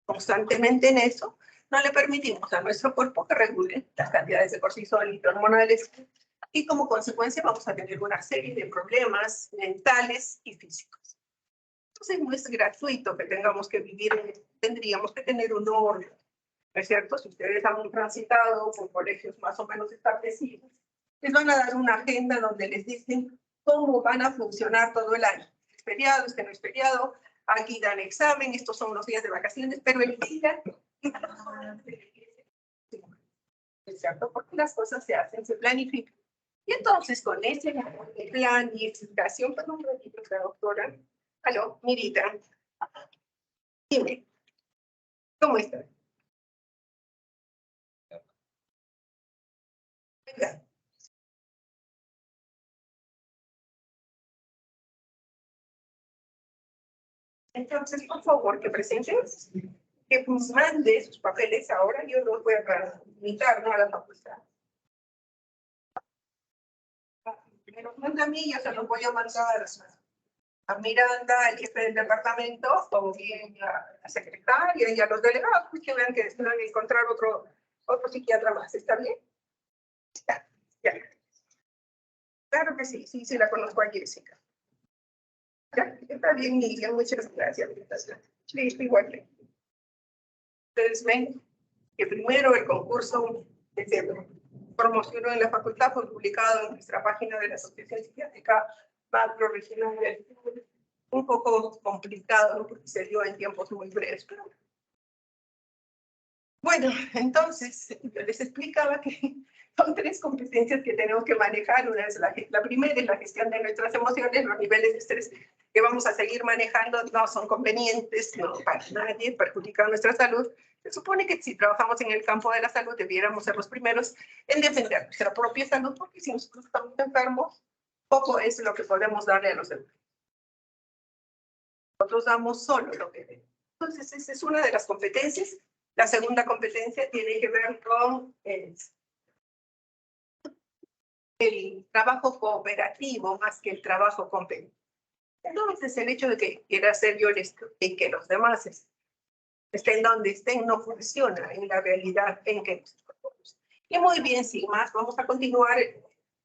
constantemente en eso, no le permitimos a nuestro cuerpo que regule las cantidades de cortisol y hormonales, y como consecuencia vamos a tener una serie de problemas mentales y físicos. Entonces no es gratuito que tengamos que vivir, tendríamos que tener un orden, ¿no es cierto? Si ustedes han transitado por colegios más o menos establecidos, les van a dar una agenda donde les dicen cómo van a funcionar todo el año. Es feriado, no es feriado, aquí dan examen, estos son los días de vacaciones, pero el día ¿es cierto? Porque las cosas se hacen, se planifican. Y entonces con ese plan y explicación, perdón un ratito, la doctora. Aló, Mirita. Dime, ¿cómo estás? Venga. Entonces, por favor, que presenten, que mande sus papeles ahora, yo los voy a tramitar, ¿no? A la facultad. Me los manda a mí, yo se los voy a mandar a Miranda, al jefe del departamento, o bien a la secretaria y a los delegados, pues que vean que van a encontrar otro psiquiatra más. ¿Está bien? Está, ya. Claro que sí, sí, la conozco a Jessica. Ya, está bien, Miguel, muchas gracias. Listo, igual que. Ustedes ven que primero el concurso se promocionó en la facultad, fue publicado en nuestra página de la Asociación Psiquiátrica Macro Regional del Sur. Un poco complicado, ¿no? Porque se dio en tiempos muy breves. Pero... Bueno, entonces yo les explicaba que son 3 competencias que tenemos que manejar. Una es la primera es la gestión de nuestras emociones. Los niveles de estrés que vamos a seguir manejando no son convenientes, no para nadie, perjudican nuestra salud. Se supone que si trabajamos en el campo de la salud debiéramos ser los primeros en defender nuestra propia salud, porque si nosotros estamos enfermos, poco es lo que podemos darle a los demás. Nosotros damos solo lo que tenemos. Entonces, esa es una de las competencias. La segunda competencia tiene que ver con el trabajo cooperativo más que el trabajo competitivo. Entonces, el hecho de que quiera ser yo y que los demás estén donde estén no funciona en la realidad en que nos encontramos. Y muy bien, sin más, vamos a continuar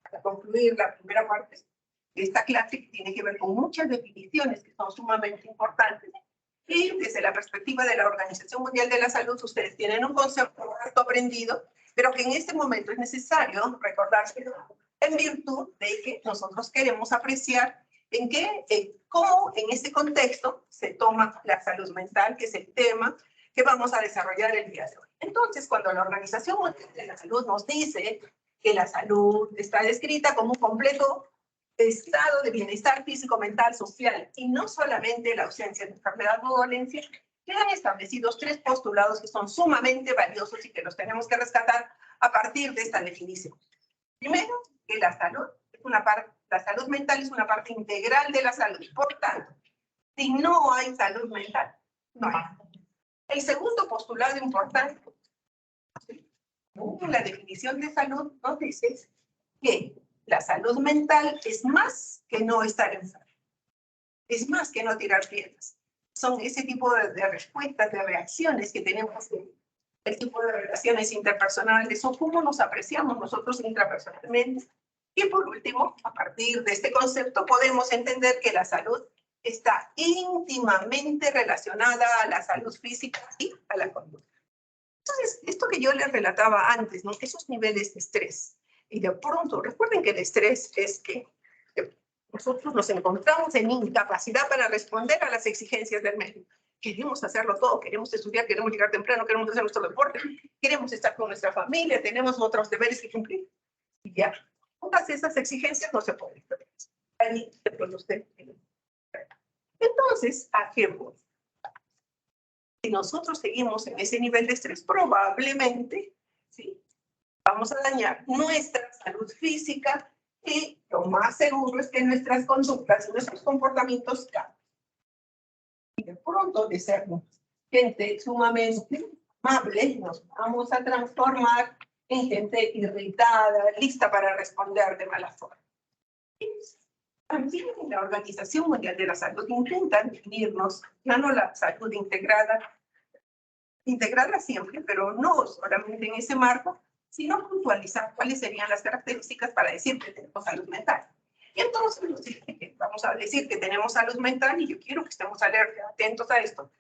para concluir la primera parte de esta clase que tiene que ver con muchas definiciones que son sumamente importantes. Y desde la perspectiva de la Organización Mundial de la Salud, ustedes tienen un concepto aprendido, pero que en este momento es necesario recordarse en virtud de que nosotros queremos apreciar cómo en este contexto se toma la salud mental, que es el tema que vamos a desarrollar el día de hoy. Entonces, cuando la Organización Mundial de la Salud nos dice que la salud está descrita como un completo estado de bienestar físico, mental, social, y no solamente la ausencia de enfermedad o dolencia, quedan establecidos 3 postulados que son sumamente valiosos y que los tenemos que rescatar a partir de esta definición. Primero, que la salud mental es una parte integral de la salud. Por tanto, si no hay salud mental, no hay. El segundo postulado importante, en la definición de salud, nos dice que la salud mental es más que no estar enfermo. Es más que no tirar piedras. Son ese tipo de respuestas, de reacciones que tenemos, el tipo de relaciones interpersonales o cómo nos apreciamos nosotros intrapersonalmente. Y por último, a partir de este concepto, podemos entender que la salud está íntimamente relacionada a la salud física y a la conducta. Entonces, esto que yo les relataba antes, ¿no? Esos niveles de estrés. Y de pronto, recuerden que el estrés es que nosotros nos encontramos en incapacidad para responder a las exigencias del medio. Queremos hacerlo todo, queremos estudiar, queremos llegar temprano, queremos hacer nuestro deporte, queremos estar con nuestra familia, tenemos otros deberes que cumplir. Y ya, todas esas exigencias no se pueden hacer. Ahí se produce. Entonces, ¿a qué voy? Si nosotros seguimos en ese nivel de estrés, probablemente, ¿sí?, vamos a dañar nuestra salud física y lo más seguro es que nuestras conductas y nuestros comportamientos cambien. Y de pronto, de ser gente sumamente amable, nos vamos a transformar en gente irritada, lista para responder de mala forma. También la Organización Mundial de la Salud intenta definirnos, ya no la salud integrada, integrarla siempre, pero no solamente en ese marco, sino puntualizar cuáles serían las características para decir que tenemos salud mental. Y entonces vamos a decir que tenemos salud mental, y yo quiero que estemos alerta, atentos a esto,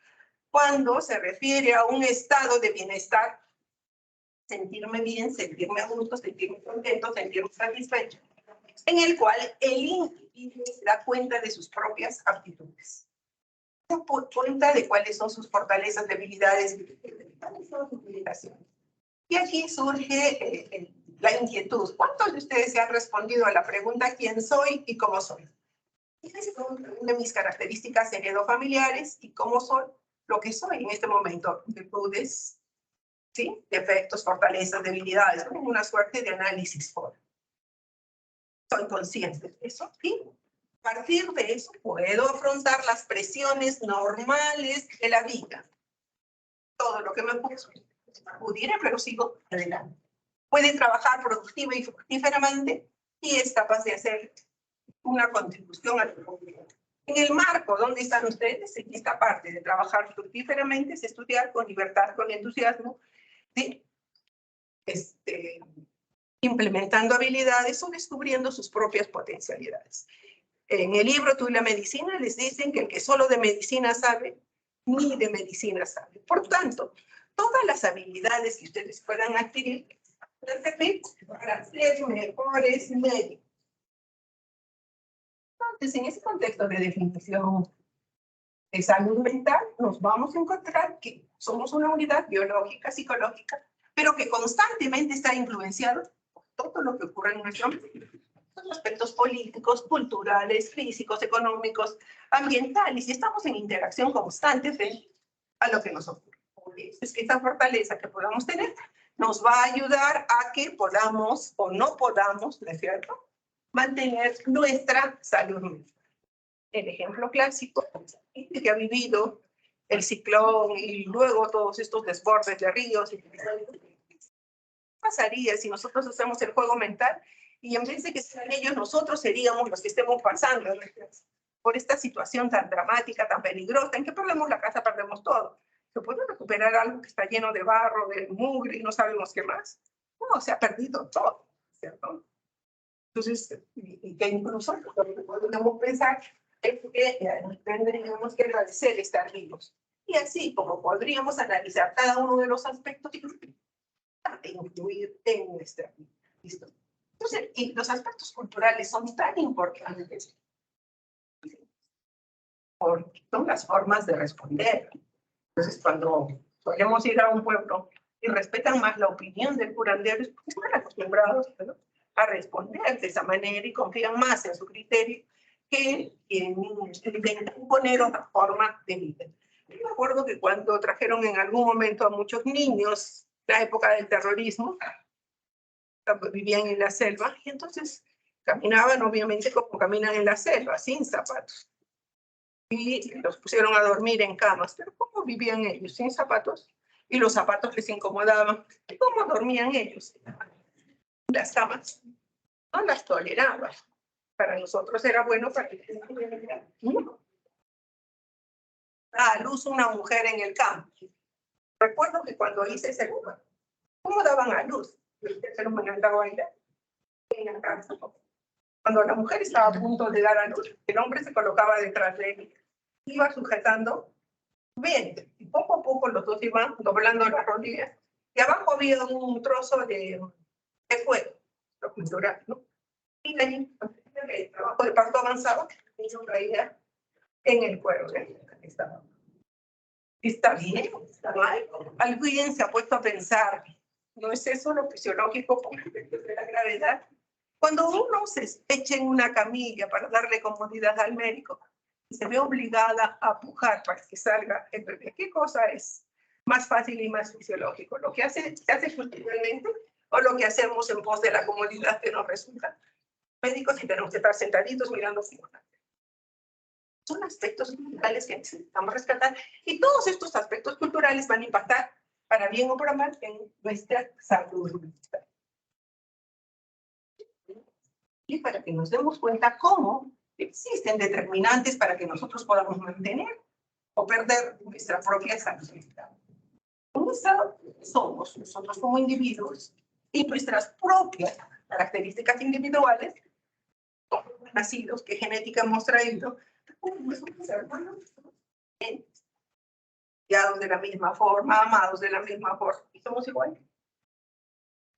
cuando se refiere a un estado de bienestar, sentirme bien, sentirme a gusto, sentirme contento, sentirme satisfecho, en el cual el individuo se da cuenta de sus propias aptitudes. Se da cuenta de cuáles son sus fortalezas, debilidades, cuáles son sus limitaciones. Y aquí surge la inquietud. ¿Cuántos de ustedes se han respondido a la pregunta ¿quién soy y cómo soy? Fíjense cómo de mis características heredofamiliares y cómo soy lo que soy en este momento. Virtudes, ¿sí? Defectos, fortalezas, debilidades. Como una suerte de análisis. Soy consciente de eso. Y a partir de eso puedo afrontar las presiones normales de la vida. Todo lo que me puso. Pudiera, pero sigo adelante. Puede trabajar productiva y fructíferamente y es capaz de hacer una contribución a la comunidad. En el marco, ¿dónde están ustedes? En esta parte de trabajar fructíferamente es estudiar con libertad, con entusiasmo, ¿sí? Implementando habilidades o descubriendo sus propias potencialidades. En el libro Tú y la medicina les dicen que el que solo de medicina sabe, ni de medicina sabe. Por tanto, todas las habilidades que ustedes puedan adquirir pueden servir para ser mejores médicos. Entonces, en ese contexto de definición de salud mental, nos vamos a encontrar que somos una unidad biológica, psicológica, pero que constantemente está influenciado por todo lo que ocurre en nuestro medio. Los aspectos políticos, culturales, físicos, económicos, ambientales, y estamos en interacción constante frente a lo que nos ocurre. Por eso es que esta fortaleza que podamos tener nos va a ayudar a que podamos o no podamos, ¿no es cierto?, mantener nuestra salud mental. El ejemplo clásico que ha vivido el ciclón y luego todos estos desbordes de ríos. ¿Qué pasaría si nosotros hacemos el juego mental y en vez de que sean ellos, nosotros seríamos los que estemos pasando por esta situación tan dramática, tan peligrosa? ¿En qué perdemos la casa? Perdemos todo. ¿Se puede recuperar algo que está lleno de barro, de mugre y no sabemos qué más? No, se ha perdido todo, ¿cierto? Entonces, y que incluso podemos pensar es que tendríamos que agradecer estar vivos. Y así como podríamos analizar cada uno de los aspectos que influir en nuestra vida. ¿Listo? Entonces, y los aspectos culturales son tan importantes porque son las formas de responder. Entonces, cuando solemos ir a un pueblo y respetan más la opinión del curandero, es porque están acostumbrados, ¿no?, a responder de esa manera y confían más en su criterio que en imponer otra forma de vida. Yo me acuerdo que cuando trajeron en algún momento a muchos niños, la época del terrorismo, vivían en la selva, y entonces caminaban obviamente como caminan en la selva, sin zapatos. Y los pusieron a dormir en camas. Pero ¿cómo vivían ellos? Sin zapatos. Y los zapatos les incomodaban. ¿Cómo dormían ellos? Las camas no las toleraban. Para nosotros era bueno para que a luz una mujer en el campo. Recuerdo que cuando hice ese lugar, ¿cómo daban a luz? Se los mandaba a bailar en la casa. Cuando la mujer estaba a punto de dar a luz, el hombre se colocaba detrás de él, iba sujetando bien, y poco a poco los dos iban doblando las rodillas, y abajo había un trozo de fuego, lo cultural, ¿no? Y allí, el trabajo de parto avanzado, y yo caía en el cuero. Está bien, está mal. Alguien se ha puesto a pensar, ¿no es eso lo fisiológico con efectos de la gravedad? Cuando uno se echa en una camilla para darle comodidad al médico y se ve obligada a pujar para que salga el bebé, ¿qué cosa es más fácil y más fisiológico? ¿Lo que se hace culturalmente o lo que hacemos en pos de la comodidad que nos resulta? Médicos y tenemos que estar sentaditos mirando figuras. Son aspectos culturales que necesitamos rescatar y todos estos aspectos culturales van a impactar para bien o para mal en nuestra salud mental. Y para que nos demos cuenta cómo existen determinantes para que nosotros podamos mantener o perder nuestra propia salud mental. Somos nosotros como individuos y nuestras propias características individuales, nacidos, que genética hemos traído, somos hermanos, criados de la misma forma, amados de la misma forma, y somos iguales,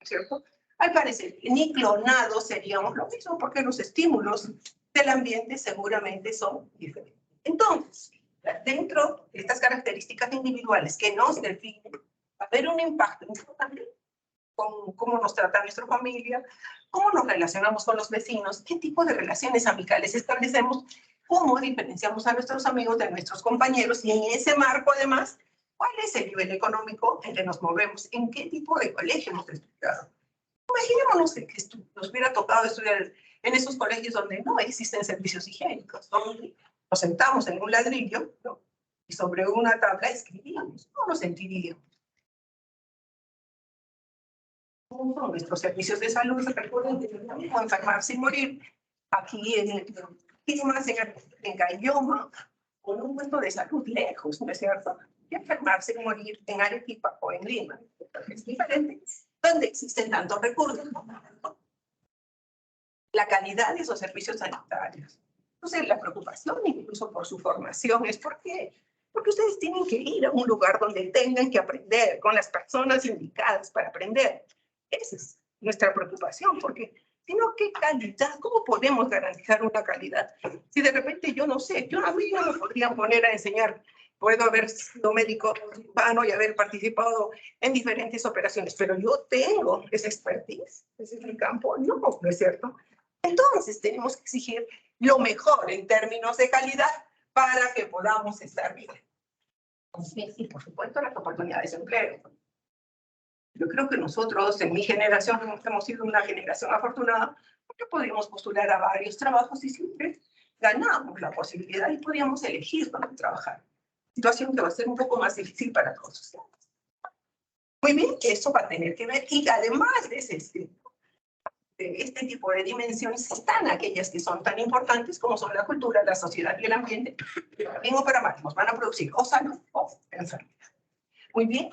¿cierto? Al parecer, ni clonados seríamos lo mismo, porque los estímulos del ambiente seguramente son diferentes. Entonces, dentro de estas características individuales que nos definen, va a haber un impacto importante con cómo nos trata nuestra familia, cómo nos relacionamos con los vecinos, qué tipo de relaciones amicales establecemos, cómo diferenciamos a nuestros amigos de nuestros compañeros y en ese marco, además, cuál es el nivel económico en que nos movemos, en qué tipo de colegio hemos estudiado. Imaginémonos que nos hubiera tocado estudiar en esos colegios donde no existen servicios higiénicos, donde nos sentamos en un ladrillo, ¿no? Y sobre una tabla escribíamos. ¿Cómo nos sentiríamos? ¿Cómo son nuestros servicios de salud? Recuerden que no mismo enfermarse y morir aquí en Quilmas, en Cayoma, con un puesto de salud lejos, ¿no es cierto? Y enfermarse y morir en Arequipa o en Lima. Es diferente. Donde existen tantos recursos. La calidad de esos servicios sanitarios. Entonces, la preocupación incluso por su formación es porque ustedes tienen que ir a un lugar donde tengan que aprender con las personas indicadas para aprender. Esa es nuestra preocupación, porque si no, ¿qué calidad? ¿Cómo podemos garantizar una calidad? Si de repente yo no sé, a mí no me podrían poner a enseñar. Puedo haber sido médico cirujano y haber participado en diferentes operaciones, pero yo tengo esa expertise, ese es mi campo. No es cierto. Entonces tenemos que exigir lo mejor en términos de calidad para que podamos estar bien. Y por supuesto las oportunidades de empleo. Yo creo que nosotros en mi generación hemos sido una generación afortunada porque podíamos postular a varios trabajos y siempre ganamos la posibilidad y podíamos elegir dónde trabajar. Situación que va a ser un poco más difícil para todos. Muy bien, eso va a tener que ver y además de este tipo de dimensiones están aquellas que son tan importantes como son la cultura, la sociedad y el ambiente, que bien o para mal nos van a producir o salud o enfermedad. Muy bien,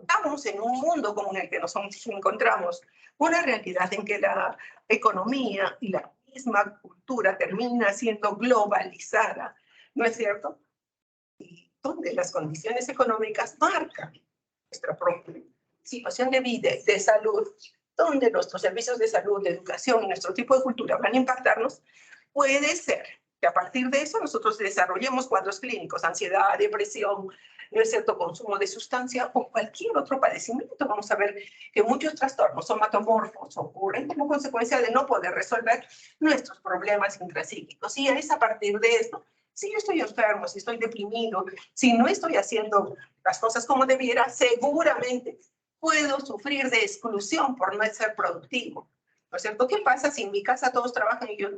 estamos en un mundo como en el que nos encontramos, una realidad en que la economía y la misma cultura termina siendo globalizada, ¿no es cierto? Y donde las condiciones económicas marcan nuestra propia situación de vida y de salud, donde nuestros servicios de salud, de educación y nuestro tipo de cultura van a impactarnos, puede ser que a partir de eso nosotros desarrollemos cuadros clínicos, ansiedad, depresión, no es cierto, consumo de sustancia o cualquier otro padecimiento. Vamos a ver que muchos trastornos somatomorfos ocurren como consecuencia de no poder resolver nuestros problemas intrapsíquicos. Y es a partir de esto, si yo estoy enfermo, si estoy deprimido, si no estoy haciendo las cosas como debiera, seguramente puedo sufrir de exclusión por no ser productivo. ¿No es cierto? ¿Qué pasa si en mi casa todos trabajan y yo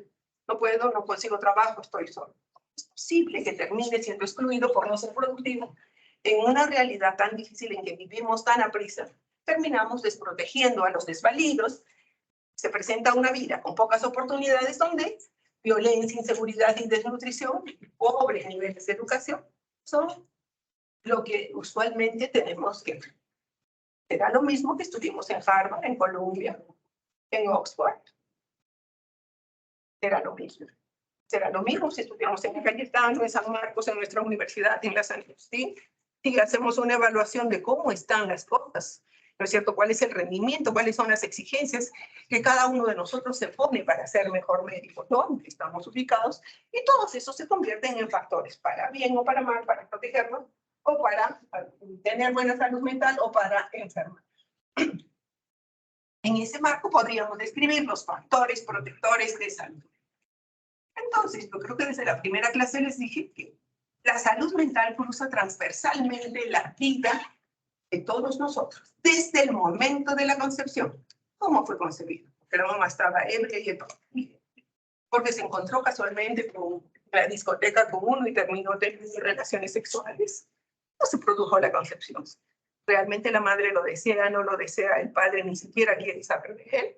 no puedo, no consigo trabajo, estoy solo? Es posible que termine siendo excluido por no ser productivo. En una realidad tan difícil en que vivimos tan aprisa, terminamos desprotegiendo a los desvalidos. Se presenta una vida con pocas oportunidades donde violencia, inseguridad y desnutrición, pobres niveles de educación, son lo que usualmente tenemos que ver. Será lo mismo que estuvimos en Harvard, en Columbia, en Oxford. Será lo mismo. Será lo mismo si estudiamos en Cayetano, en San Marcos, en nuestra universidad, en la San Agustín, y hacemos una evaluación de cómo están las cosas, ¿no es cierto? ¿Cuál es el rendimiento? ¿Cuáles son las exigencias que cada uno de nosotros se pone para ser mejor médico? ¿Dónde estamos ubicados? Y todos esos se convierten en factores para bien o para mal, para protegernos o para tener buena salud mental o para enfermar. En ese marco podríamos describir los factores protectores de salud. Entonces, yo creo que desde la primera clase les dije que la salud mental cruza transversalmente la vida de todos nosotros, desde el momento de la concepción. ¿Cómo fue concebido? Porque la mamá estaba ebria y el papá, porque se encontró casualmente con la discoteca con uno y terminó teniendo relaciones sexuales. No se produjo la concepción. ¿Realmente la madre lo desea, no lo desea? El padre ni siquiera quiere saber de él,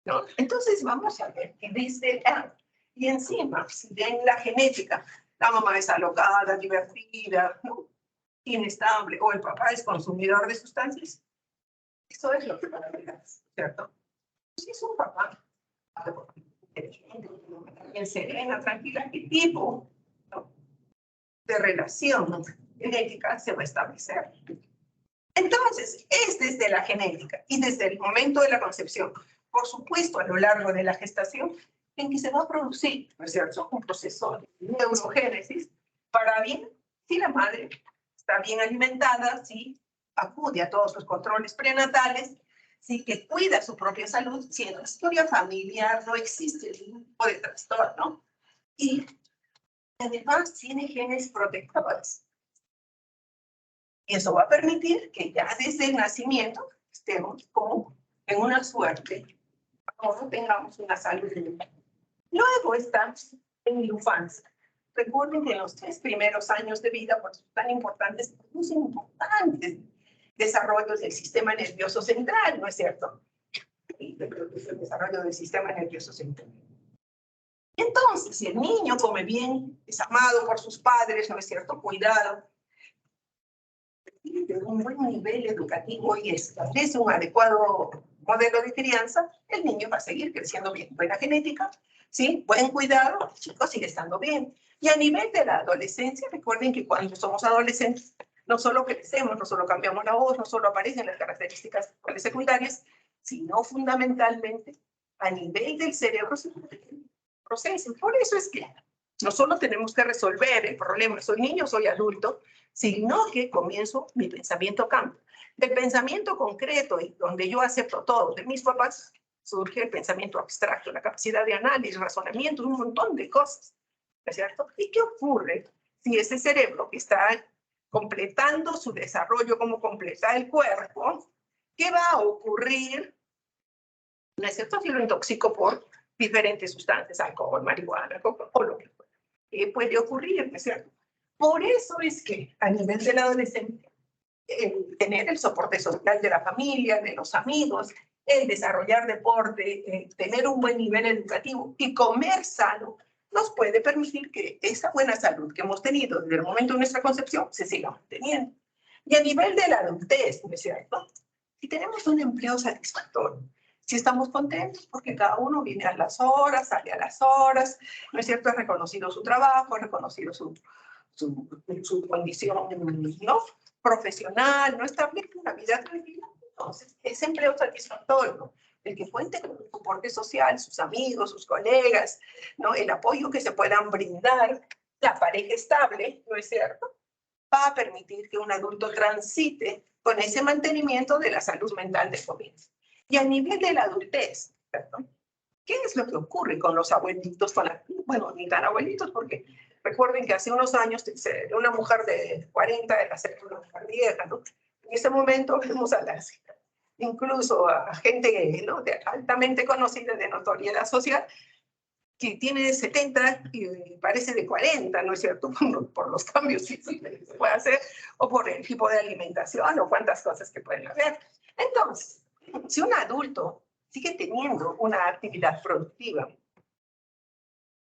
¿no? Entonces vamos a ver que desde y encima, si ven la genética, la mamá es alocada, divertida, ¿no? inestable o el papá es consumidor de sustancias, eso es lo que va a ver, ¿cierto? Si es un papá inteligente, serena, tranquila, ¿qué tipo, ¿no?, de relación genética se va a establecer? Entonces, es desde la genética y desde el momento de la concepción, por supuesto, a lo largo de la gestación, en que se va a producir, ¿no es cierto?, un proceso de neurogénesis para bien, si la madre está bien alimentada, si acude a todos los controles prenatales, si que cuida su propia salud, si en la historia familiar no existe ningún tipo de trastorno, y además tiene genes protectores. Y eso va a permitir que ya desde el nacimiento estemos como en una suerte, o tengamos una salud. Luego estamos en la infancia. Recuerden que en los 3 primeros años de vida, por eso tan importantes, los importantes desarrollos del sistema nervioso central, ¿no es cierto? Y el desarrollo del sistema nervioso central. Entonces, si el niño come bien, es amado por sus padres, ¿no es cierto?, cuidado, de un buen nivel educativo y establece un adecuado modelo de crianza, el niño va a seguir creciendo bien. Buena genética, ¿sí? Buen cuidado, el chico sigue estando bien. Y a nivel de la adolescencia, recuerden que cuando somos adolescentes, no solo crecemos, no solo cambiamos la voz, no solo aparecen las características secundarias, sino fundamentalmente a nivel del cerebro se procesan. Por eso es que no solo tenemos que resolver el problema, soy niño, soy adulto, sino que comienzo mi pensamiento cambia. Del pensamiento concreto y donde yo acepto todo de mis papás, surge el pensamiento abstracto, la capacidad de análisis, razonamiento, un montón de cosas, ¿no es cierto? ¿Y qué ocurre si ese cerebro que está completando su desarrollo como completa el cuerpo, qué va a ocurrir, ¿no es cierto?, si lo intoxico por diferentes sustancias, alcohol, marihuana, o lo que fuera? ¿Qué puede ocurrir, no es cierto? Por eso es que a nivel del adolescente, tener el soporte social de la familia, de los amigos, el desarrollar deporte, tener un buen nivel educativo y comer sano, nos puede permitir que esa buena salud que hemos tenido desde el momento de nuestra concepción se siga manteniendo. Y a nivel de la adultez, ¿no es cierto?, si tenemos un empleo satisfactorio, si estamos contentos porque cada uno viene a las horas, sale a las horas, ¿no es cierto?, ha reconocido su trabajo, ha reconocido su condición, ¿no?, profesional, no establece una vida tranquila, entonces ese empleo satisfactorio, el que cuente con un soporte social, sus amigos, sus colegas, ¿no?, el apoyo que se puedan brindar, la pareja estable, ¿no es cierto?, va a permitir que un adulto transite con ese mantenimiento de la salud mental de comienzo. Y a nivel de la adultez, ¿cierto?, ¿qué es lo que ocurre con los abuelitos? Bueno, ni tan abuelitos, porque recuerden que hace unos años una mujer de 40 era ser una mujer vieja, ¿no? En ese momento vemos a las, incluso a gente, ¿no?, altamente conocida, de notoriedad social, que tiene 70 y parece de 40, ¿no es cierto?, por los cambios que se puede hacer, o por el tipo de alimentación, o cuántas cosas que pueden haber. Entonces, si un adulto sigue teniendo una actividad productiva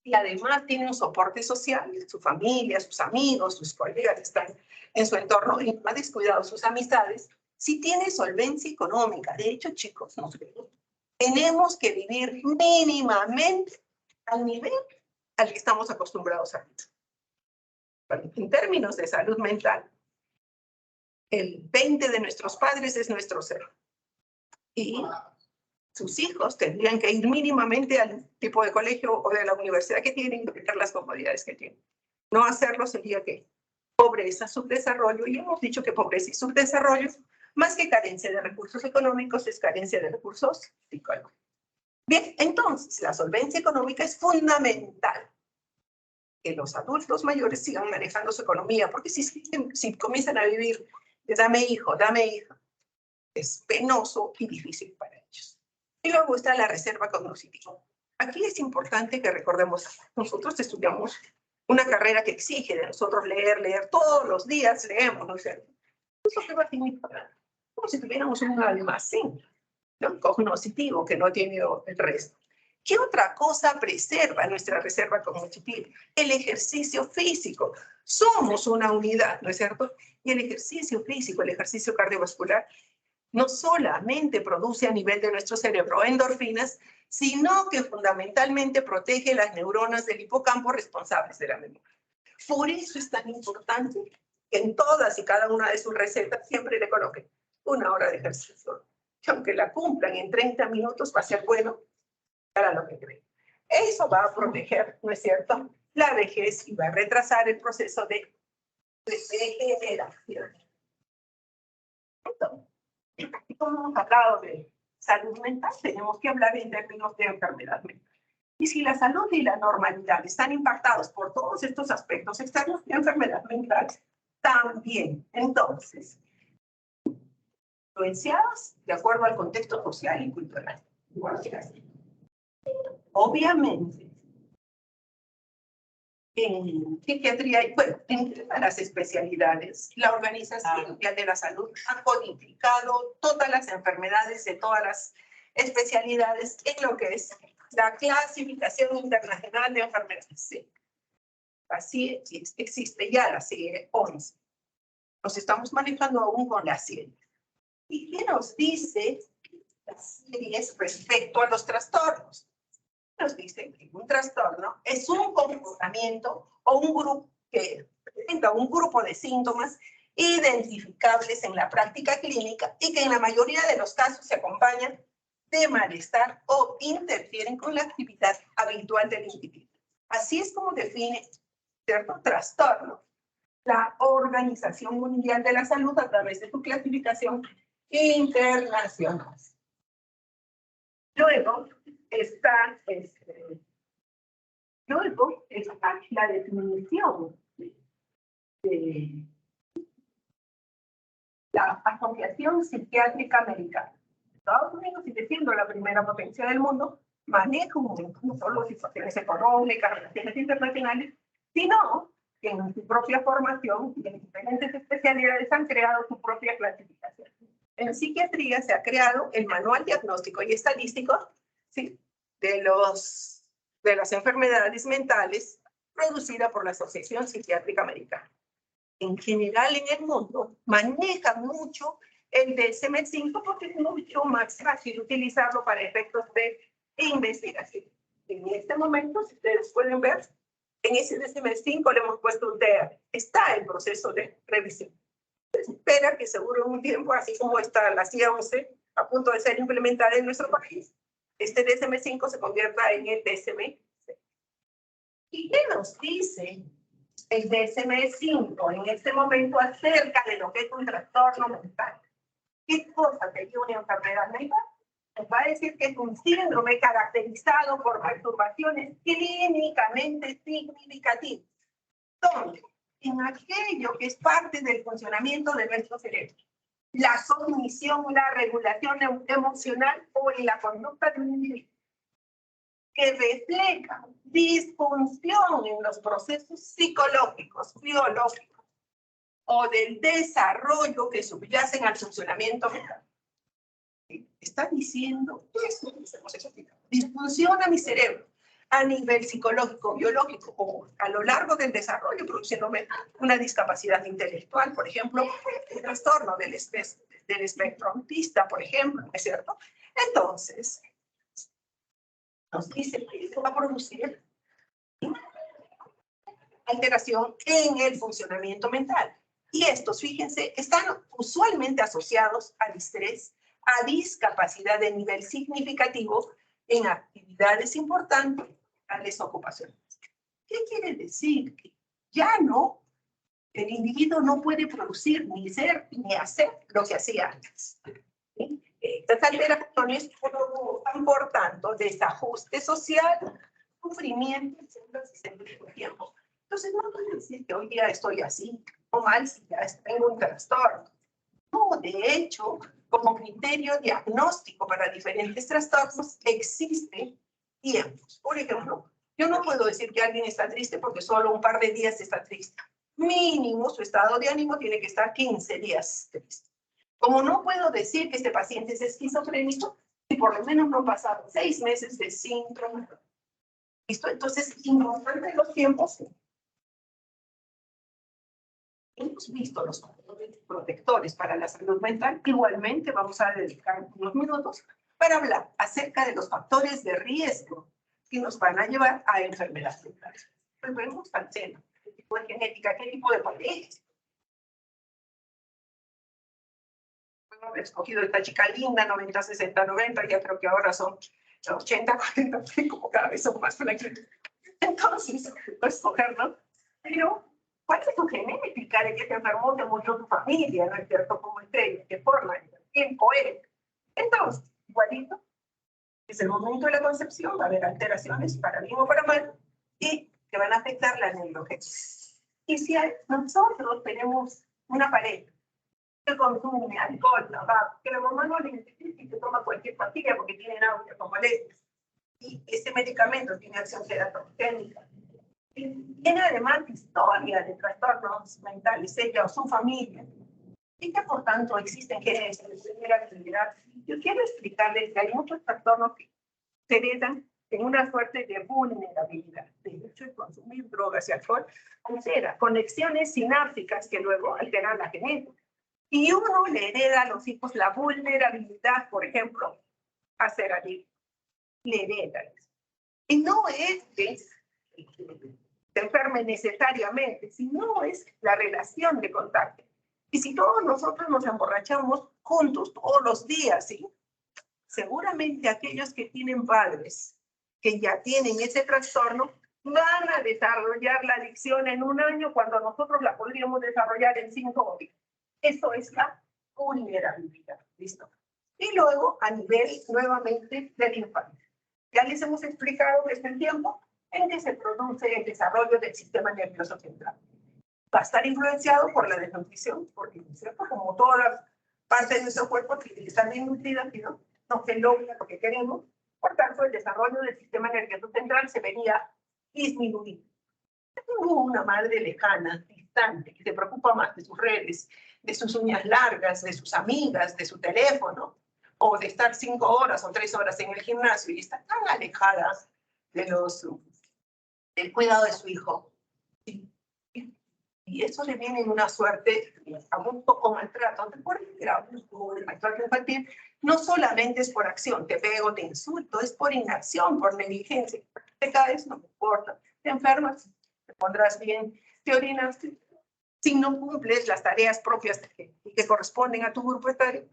y además tiene un soporte social, su familia, sus amigos, sus colegas están en su entorno y no ha descuidado sus amistades, si tiene solvencia económica. De hecho, chicos, tenemos que vivir mínimamente al nivel al que estamos acostumbrados a vivir. En términos de salud mental, el 20 de nuestros padres es nuestro ser. Y sus hijos tendrían que ir mínimamente al tipo de colegio o de la universidad que tienen y tener las comodidades que tienen. No hacerlo sería que pobreza, subdesarrollo, y hemos dicho que pobreza y subdesarrollo, más que carencia de recursos económicos, es carencia de recursos psicológicos. Bien, entonces, la solvencia económica es fundamental. Que los adultos mayores sigan manejando su economía, porque si comienzan a vivir de dame hijo, es penoso y difícil para ellos. Y luego está la reserva cognitiva. Aquí es importante que recordemos, nosotros estudiamos una carrera que exige de nosotros leer todos los días, leemos, ¿no es cierto? ¿Eso qué va a significar? Como si tuviéramos un almacén, ¿no?, cognitivo que no tiene el resto. ¿Qué otra cosa preserva nuestra reserva cognitiva? El ejercicio físico. Somos una unidad, ¿no es cierto? Y el ejercicio físico, el ejercicio cardiovascular, no solamente produce a nivel de nuestro cerebro endorfinas, sino que fundamentalmente protege las neuronas del hipocampo responsables de la memoria. Por eso es tan importante que en todas y cada una de sus recetas siempre le coloquen 1 hora de ejercicio. Que aunque la cumplan en 30 minutos, va a ser bueno para lo que creen. Eso va a proteger, ¿no es cierto?, la vejez y va a retrasar el proceso de degeneración. Entonces, como hemos hablado de salud mental, tenemos que hablar en términos de enfermedad mental. Y si la salud y la normalidad están impactados por todos estos aspectos externos de enfermedad mental, también, entonces, influenciados de acuerdo al contexto social y cultural. Obviamente, en psiquiatría, bueno, en las especialidades, la Organización Mundial de la Salud ha codificado todas las enfermedades de todas las especialidades en lo que es la clasificación internacional de enfermedades. Sí. Así existe ya la CIE 11. Nos estamos manejando aún con la CIE. ¿Y qué nos dice la CIE respecto a los trastornos? Nos dice que un trastorno es un comportamiento o un grupo que presenta un grupo de síntomas identificables en la práctica clínica y que en la mayoría de los casos se acompañan de malestar o interfieren con la actividad habitual del individuo. Así es como define cierto trastorno la Organización Mundial de la Salud a través de su clasificación internacional. Luego está, la definición de la Asociación Psiquiátrica Americana. Estados Unidos, sigue siendo la primera potencia del mundo, maneja no solo situaciones económicas, relaciones internacionales, sino que en su propia formación y en diferentes especialidades han creado su propia clasificación. En psiquiatría se ha creado el Manual Diagnóstico y Estadístico, ¿sí?, de las enfermedades mentales producida por la Asociación Psiquiátrica Americana. En general, en el mundo, maneja mucho el DSM-5 porque es mucho más fácil utilizarlo para efectos de investigación. En este momento, si ustedes pueden ver, en ese DSM-5 le hemos puesto un TR. Está en proceso de revisión. Se espera que seguro en un tiempo, así como está la CIA 11 a punto de ser implementada en nuestro país, este DSM-5 se convierta en el DSM-6. ¿Y qué nos dice el DSM-5 en este momento acerca de lo que es un trastorno mental? ¿Qué cosa sería una enfermedad mental? Nos va a decir que es un síndrome caracterizado por perturbaciones clínicamente significativas. ¿Dónde? En aquello que es parte del funcionamiento de nuestro cerebro. La cognición, la regulación emocional o en la conducta de un individuo, que refleja disfunción en los procesos psicológicos, biológicos o del desarrollo que subyacen al funcionamiento mental. Está diciendo eso, disfunciona mi cerebro a nivel psicológico, biológico o a lo largo del desarrollo, produciéndome una discapacidad intelectual, por ejemplo, el trastorno del espectro autista, por ejemplo, ¿no es cierto? Entonces, nos dice que eso va a producir alteración en el funcionamiento mental. Y estos, fíjense, están usualmente asociados al estrés, a discapacidad de nivel significativo en actividades importantes, tales ocupaciones. ¿Qué quiere decir? Que ya no, el individuo no puede producir, ni ser, ni hacer lo que hacía antes. ¿Sí? Estas alteraciones provocan, por tanto, desajuste social, sufrimiento, y tiempo. Entonces, no puedo decir que hoy día estoy así o mal si ya tengo un trastorno. No, de hecho, como criterio diagnóstico para diferentes trastornos, existen tiempos. Por ejemplo, yo no puedo decir que alguien está triste porque solo un par de días está triste. Mínimo, su estado de ánimo tiene que estar 15 días triste. Como no puedo decir que este paciente es esquizofrénico, si por lo menos no han pasado 6 meses de síndrome. ¿Listo? Entonces, importante los tiempos. hemos visto los factores protectores para la salud mental, igualmente vamos a dedicar unos minutos para hablar acerca de los factores de riesgo que nos van a llevar a enfermedades mentales. Pues vemos al seno, qué tipo de genética, qué tipo de parejas. He escogido esta chica linda, 90, 60, 90, ya creo que ahora son 80, 40, como cada vez son más flexibles. Entonces, pues escogerlo, pero ¿cuál es tu genética? ¿De qué te enfermó? ¿Te murió tu familia? ¿No es cierto? ¿Cómo estrella? ¿De qué forma? ¿De qué tiempo eres? Entonces, igualito, es el momento de la concepción, va a haber alteraciones para bien o para mal y que van a afectar la neurogénesis. Y si nosotros tenemos una pareja que consume alcohol, tabaco, que la mamá no le identifica y que toma cualquier pastilla porque tiene náusea con molestias, y ese medicamento tiene acción teratogénica, tiene además historia de trastornos mentales, ella o su familia, y que por tanto existen genes de primera actividad. Yo quiero explicarles que hay muchos trastornos que se heredan en una suerte de vulnerabilidad. De hecho, el consumir drogas y alcohol altera conexiones sinápticas que luego alteran la genética. Y uno le hereda a los hijos la vulnerabilidad, por ejemplo, a ser adicto. Le hereda. Y no es que se enferme necesariamente, sino es la relación de contacto. Y si todos nosotros nos emborrachamos juntos todos los días, ¿sí? Seguramente aquellos que tienen padres que ya tienen ese trastorno van a desarrollar la adicción en un año cuando nosotros la podríamos desarrollar en 5 días. Eso es la vulnerabilidad, ¿listo? Y luego, a nivel, nuevamente, de la infancia. Ya les hemos explicado que es el tiempo en que se produce el desarrollo del sistema nervioso central. Va a estar influenciado por la desnutrición, porque, ¿cierto? Como todas las partes de nuestro cuerpo tienen que estar bien nutridas, ¿no? No se logra lo que queremos. Por tanto, el desarrollo del sistema nervioso central se vería disminuido. Tengo una madre lejana, distante, que se preocupa más de sus redes, de sus uñas largas, de sus amigas, de su teléfono, o de estar 5 horas o 3 horas en el gimnasio y está tan alejada de del cuidado de su hijo. Y eso le viene en una suerte a un poco maltrato. ¿Recuerdan que era el maltrato infantil? No solamente es por acción, te pego, te insulto, es por inacción, por negligencia. Te caes, no me importa. Te enfermas, te pondrás bien, te orinas. Si no cumples las tareas propias que corresponden a tu grupo etario,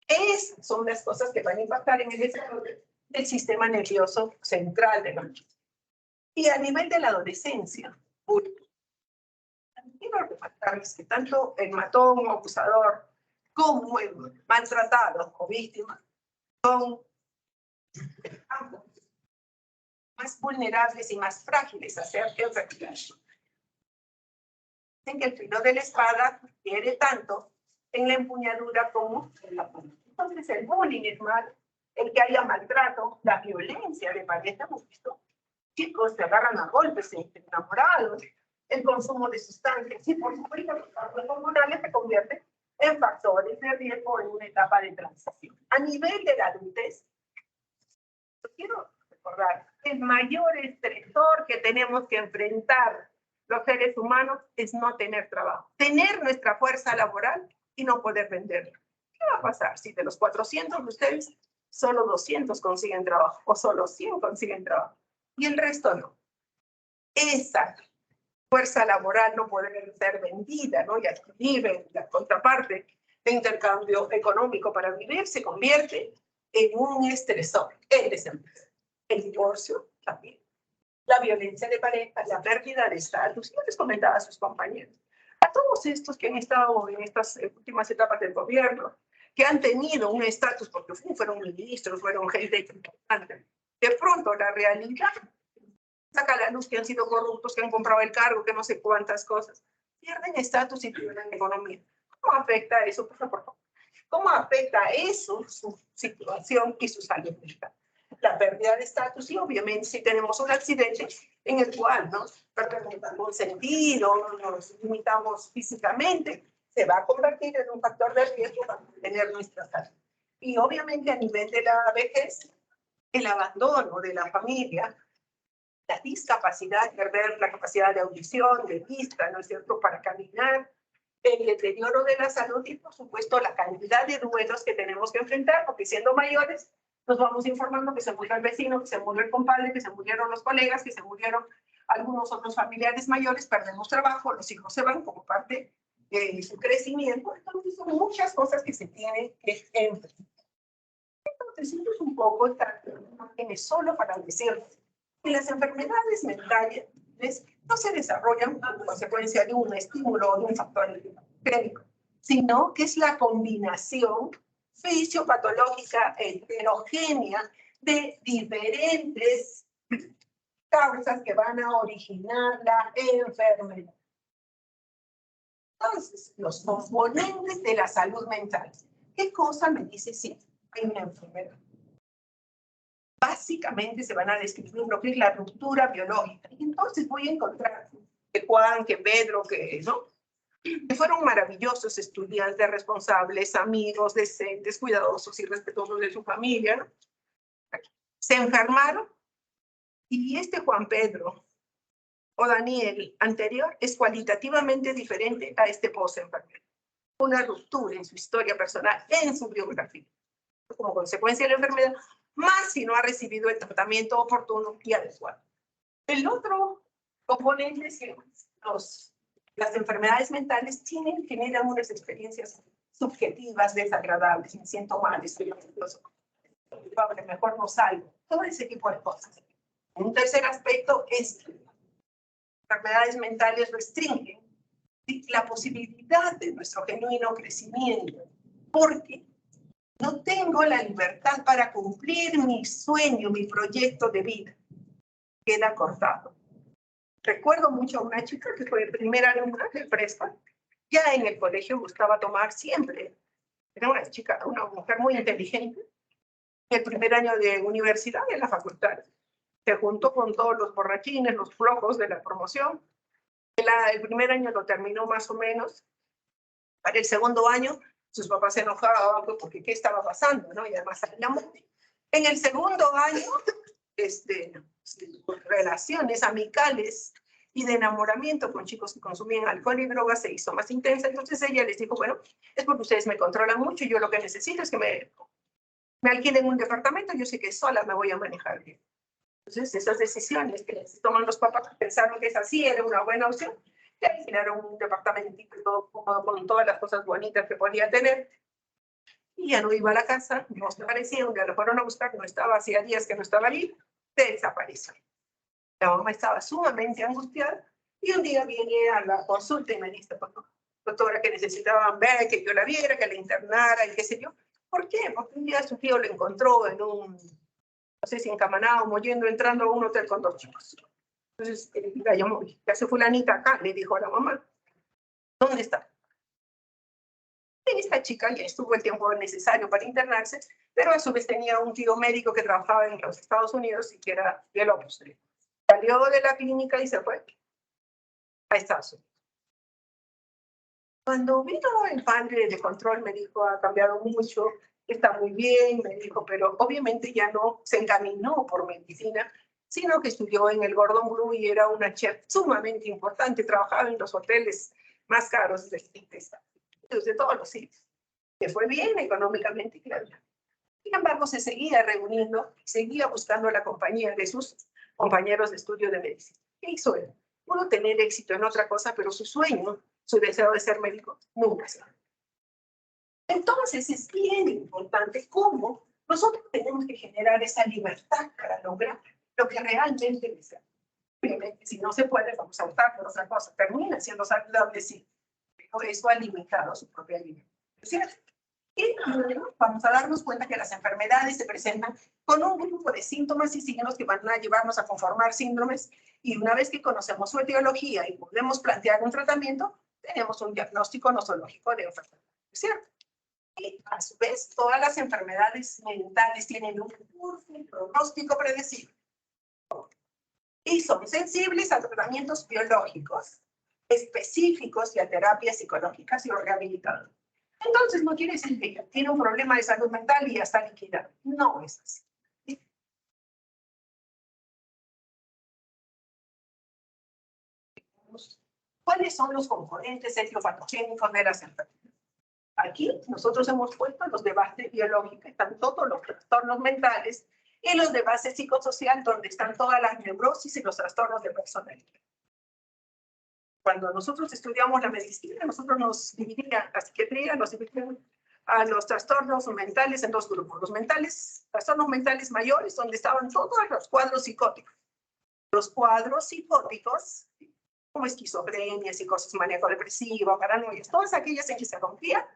esas son las cosas que van a impactar en el desarrollo del sistema nervioso central de la niña. Y a nivel de la adolescencia, quiero remarcarles que tanto el matón o abusador como el maltratado o víctima son ambos más vulnerables y más frágiles a ser enfermedades. Dicen que el filo de la espada hiere tanto en la empuñadura como en la punta. Entonces el bullying es malo, el que haya maltrato, la violencia de pareja, hemos visto chicos se agarran a golpes, enamorados, el consumo de sustancias y por supuesto los factores hormonales se convierten en factores de riesgo en una etapa de transición. A nivel de la adultez, quiero recordar que el mayor estresor que tenemos que enfrentar los seres humanos es no tener trabajo, tener nuestra fuerza laboral y no poder venderla. ¿Qué va a pasar si de los 400 de ustedes solo 200 consiguen trabajo o solo 100 consiguen trabajo y el resto no? Esa fuerza laboral no puede ser vendida, ¿no? Y adquirir la contraparte de intercambio económico para vivir se convierte en un estresor, el desempleo, el divorcio también, la violencia de pareja, la pérdida de estatus. Yo les comentaba a sus compañeros, a todos estos que han estado en estas últimas etapas del gobierno, que han tenido un estatus porque fueron ministros, fueron gente importante, de pronto la realidad saca a la luz que han sido corruptos, que han comprado el cargo, que no sé cuántas cosas. Pierden estatus y pierden economía. ¿Cómo afecta eso? Por favor. ¿Cómo afecta eso su situación y su salud mental? La pérdida de estatus y obviamente si tenemos un accidente en el cual nos perdemos un sentido, nos limitamos físicamente, se va a convertir en un factor de riesgo para mantener nuestra salud. Y obviamente a nivel de la vejez, el abandono de la familia la discapacidad, perder la capacidad de audición, de vista, ¿no es cierto?, para caminar, el deterioro de la salud y, por supuesto, la cantidad de duelos que tenemos que enfrentar, porque siendo mayores nos vamos informando que se murió el vecino, que se murió el compadre, que se murieron los colegas, que se murieron algunos otros familiares mayores, perdemos trabajo, los hijos se van como parte de su crecimiento. Entonces, son muchas cosas que se tienen que enfrentar. Entonces, esto es un poco esta imagen solo para decir que las enfermedades mentales no se desarrollan como consecuencia de un estímulo o de un factor clínico, sino que es la combinación fisiopatológica heterogénea de diferentes causas que van a originar la enfermedad. Entonces, los componentes de la salud mental. ¿Qué cosa me dice si hay una enfermedad? Básicamente se van a describir lo que es la ruptura biológica. Y entonces voy a encontrar que Juan, que Pedro, ¿no?, que fueron maravillosos estudiantes, responsables, amigos, decentes, cuidadosos y respetuosos de su familia, ¿no?, se enfermaron y este Juan Pedro o Daniel anterior es cualitativamente diferente a este post-enfermedad. Una ruptura en su historia personal, en su biografía, como consecuencia de la enfermedad, más si no ha recibido el tratamiento oportuno y adecuado. El otro componente es que las enfermedades mentales generan unas experiencias subjetivas, desagradables, me siento mal, estoy ansioso, mejor no salgo, todo ese tipo de cosas. Un tercer aspecto es que las enfermedades mentales restringen la posibilidad de nuestro genuino crecimiento, porque no tengo la libertad para cumplir mi sueño, mi proyecto de vida. Queda cortado. Recuerdo mucho a una chica que fue primera alumna de prepa. Ya en el colegio gustaba tomar siempre. Era una chica, una mujer muy inteligente. El primer año de universidad en la facultad se juntó con todos los borrachines, los flojos de la promoción. El primer año lo terminó más o menos. Para el segundo año, sus papás se enojaban porque qué estaba pasando, ¿no? Y además salía muy. En el segundo año, relaciones amicales y de enamoramiento con chicos que consumían alcohol y drogas se hizo más intensa. Entonces ella les dijo, bueno, es porque ustedes me controlan mucho y yo lo que necesito es que me alquilen un departamento, yo sé que sola me voy a manejar bien. Entonces esas decisiones que toman los papás pensaron que esa sí era una buena opción. Le alquilaron un departamentito todo cómodo con todas las cosas bonitas que podía tener. Y ya no iba a la casa, no se aparecía, un día lo fueron a buscar, no estaba, hacía días que no estaba ahí, desapareció. La mamá estaba sumamente angustiada y un día viene a la consulta y me dice, doctora, que necesitaban ver, que yo la viera, que la internara y qué sé yo. ¿Por qué? Porque un día su tío lo encontró en un, no sé si encamanado, mollendo, entrando a un hotel con dos chicos. Entonces la llamó, ya se fulanita acá, le dijo a la mamá, ¿dónde está? Y esta chica ya estuvo el tiempo necesario para internarse, pero a su vez tenía un tío médico que trabajaba en los Estados Unidos y que era biólogo. Salió de la clínica y se fue a Estados Unidos. Cuando vino el padre de control me dijo, ha cambiado mucho, está muy bien, me dijo, pero obviamente ya no se encaminó por medicina, sino que estudió en el Gordon Blue y era una chef sumamente importante, trabajaba en los hoteles más caros de todos los sitios. Que fue bien económicamente, claro. Sin embargo, se seguía reuniendo, seguía buscando la compañía de sus compañeros de estudio de medicina. ¿Qué hizo él? Pudo tener éxito en otra cosa, pero su sueño, su deseo de ser médico, nunca se dio. Entonces, es bien importante cómo nosotros tenemos que generar esa libertad para lograr lo que realmente deseamos. Obviamente, si no se puede, vamos a optar por otra cosa. Termina siendo saludable, sí, pero eso ha limitado su propia libertad. ¿Cierto? Y vamos a darnos cuenta que las enfermedades se presentan con un grupo de síntomas y signos que van a llevarnos a conformar síndromes. Y una vez que conocemos su etiología y podemos plantear un tratamiento, tenemos un diagnóstico nosológico de enfermedad. ¿Cierto? Y a su vez, todas las enfermedades mentales tienen un pronóstico predecible. Y son sensibles a tratamientos biológicos específicos y a terapias psicológicas y rehabilitadoras. Entonces, no quiere decir que tiene un problema de salud mental y ya está liquidado. No es así. estudiamos cuáles son los componentes etiopatogénicos de las enfermedades. Aquí nosotros hemos puesto los de base biológica, están todos los trastornos mentales, y los de base psicosocial, donde están todas las neurosis y los trastornos de personalidad. Cuando nosotros estudiamos la medicina, nosotros nos dividían, la psiquiatría nos dividían a los trastornos mentales en dos grupos. Los mentales, trastornos mentales mayores, donde estaban todos los cuadros psicóticos. Los cuadros psicóticos, como esquizofrenia, psicosis maníaco-depresiva, paranoias, todas aquellas en que se rompía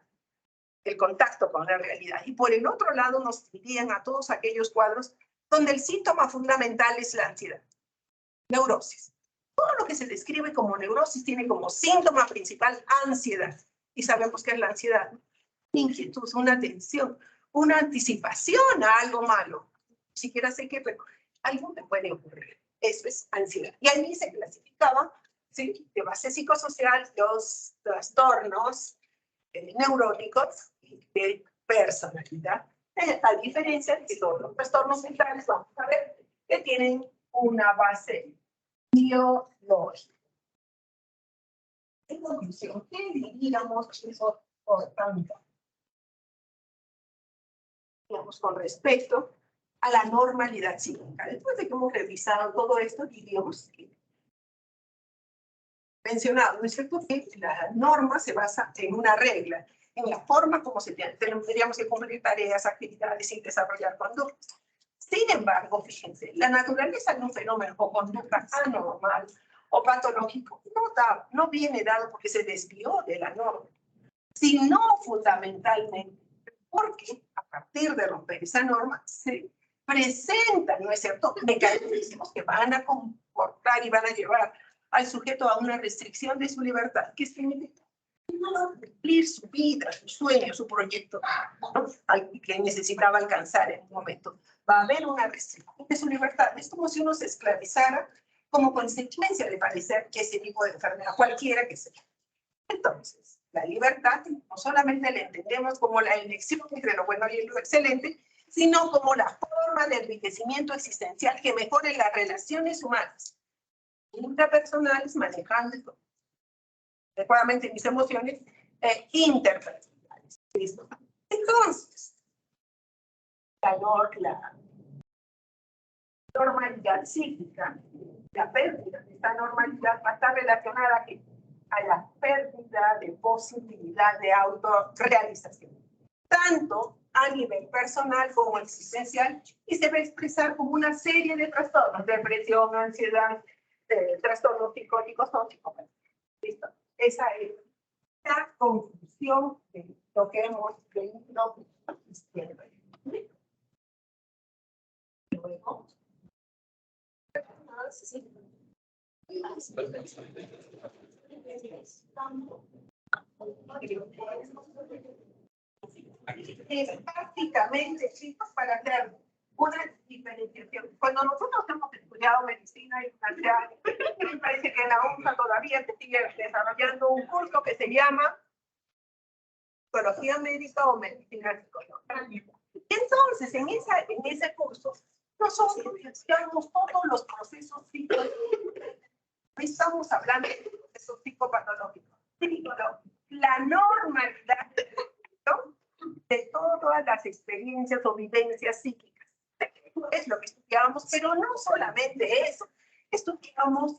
el contacto con la realidad. Y por el otro lado nos dividían a todos aquellos cuadros donde el síntoma fundamental es la ansiedad, neurosis. Todo lo que se describe como neurosis tiene como síntoma principal ansiedad. Y sabemos que es la ansiedad, inquietud, una tensión, una anticipación a algo malo. Ni siquiera sé qué, pero algo me puede ocurrir. Eso es ansiedad. Y ahí se clasificaba, ¿sí?, de base psicosocial, los trastornos neuróticos y de personalidad. A diferencia de todos los trastornos mentales, vamos a ver que tienen una base biológica. En conclusión, ¿qué diríamos eso por tanto? Digamos, con respecto a la normalidad psíquica. Después de que hemos revisado todo esto, diríamos que mencionado, ¿no es cierto?, que la norma se basa en una regla, en la forma como tendríamos que cumplir tareas, actividades y desarrollar conductas. Sin embargo, fíjense, la naturaleza de un fenómeno o conducta anormal o patológico no viene dado porque se desvió de la norma, sino fundamentalmente porque a partir de romper esa norma se presentan, ¿no es cierto?, mecanismos que van a comportar y van a llevar al sujeto a una restricción de su libertad, que significa no cumplir su vida, su sueño, su proyecto, ¿no?, al que necesitaba alcanzar en un momento. Va a haber una restricción de su libertad. Es como si uno se esclavizara como consecuencia de padecer ese tipo de enfermedad, cualquiera que sea. Entonces, la libertad no solamente la entendemos como la elección entre lo bueno y lo excelente, sino como la forma de enriquecimiento existencial que mejore las relaciones humanas, intrapersonales, manejando adecuadamente mis emociones, interpersonales. ¿Listo? Entonces, la normalidad psíquica, la pérdida de esta normalidad va a estar relacionada a la pérdida de posibilidad de autorrealización, tanto a nivel personal como existencial, y se va a expresar como una serie de trastornos: depresión, ansiedad, trastornos psicóticos o psicopáticos. ¿Listo? Esa es la conclusión de lo que hemos leído izquierda. Luego, prácticamente, chicos, para hacer una diferenciación. Cuando nosotros hemos estudiado medicina y humanidades, me parece que en la UNSA todavía se sigue desarrollando un curso que se llama Psicología Médica o Medicina Psicológica. Entonces, en ese curso, nosotros estudiamos todos los procesos psicológicos. Estamos hablando de procesos psicopatológicos. La normalidad, ¿no?, de todas las experiencias o vivencias psíquicas. Es lo que estudiábamos, pero no solamente eso. Estudiamos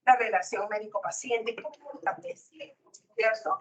la relación médico-paciente, también, ¿cierto?